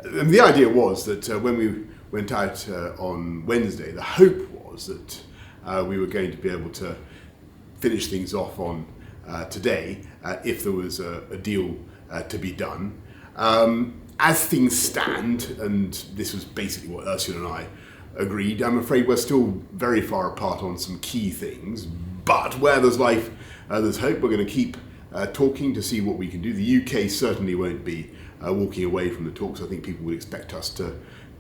And the idea was that when we went out on Wednesday, the hope was that we were going to be able to finish things off on today if there was a deal to be done. As things stand, and this was basically what Ursula and I agreed, I'm afraid we're still very far apart on some key things, but where there's life, there's hope. We're going to keep talking to see what we can do. The UK certainly won't be walking away from the talks. I think people would expect us to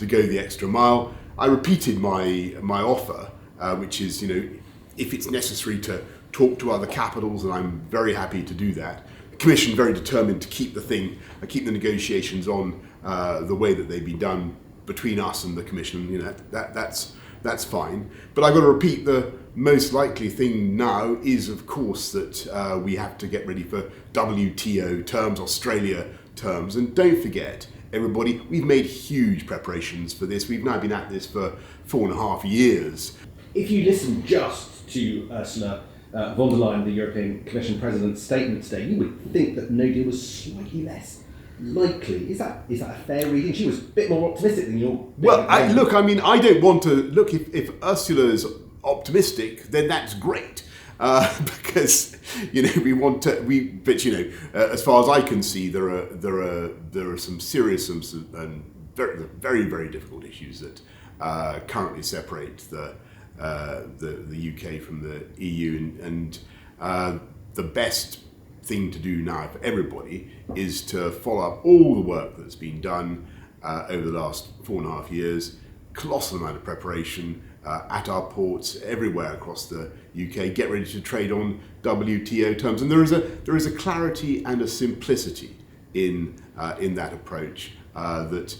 go the extra mile. I repeated my offer, which is, if it's necessary to talk to other capitals, and I'm very happy to do that. The Commission very determined to keep the negotiations on the way that they've been done between us and the Commission. That's fine. But I've got to repeat, the most likely thing now is, of course, that we have to get ready for WTO terms, Australia terms. And don't forget, everybody, we've made huge preparations for this. We've now been at this for 4.5 years. If you listen just to Ursula von der Leyen, the European Commission President's statement today, you would think that no deal was slightly less likely. Is that a fair reading? She was a bit more optimistic than your... Well, I don't want to... Look, if Ursula's optimistic, then that's great. Because, we want to... But, as far as I can see, there are some serious and very, very, very difficult issues that currently separate the UK from the EU, and the best thing to do now for everybody is to follow up all the work that's been done over the last 4.5 years. Colossal amount of preparation at our ports everywhere across the UK. Get ready to trade on WTO terms, and there is a clarity and a simplicity in that approach that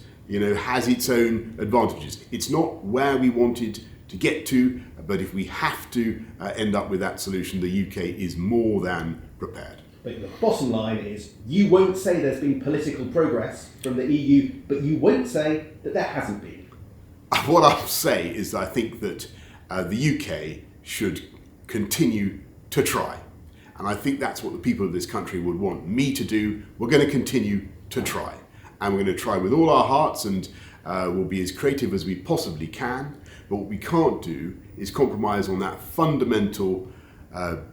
has its own advantages. It's not where we wanted to get to, but if we have to end up with that solution, the UK is more than prepared. But the bottom line is, you won't say there's been political progress from the EU, but you won't say that there hasn't been. What I'll say is I think that the UK should continue to try. And I think that's what the people of this country would want me to do. We're going to continue to try. And we're going to try with all our hearts, and we'll be as creative as we possibly can. But what we can't do is compromise on that fundamental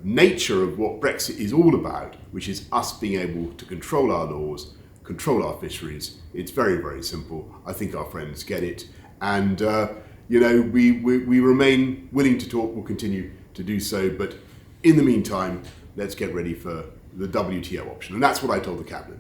nature of what Brexit is all about, which is us being able to control our laws, control our fisheries. It's very, very simple. I think our friends get it. And, we remain willing to talk. We'll continue to do so. But in the meantime, let's get ready for the WTO option. And that's what I told the Cabinet.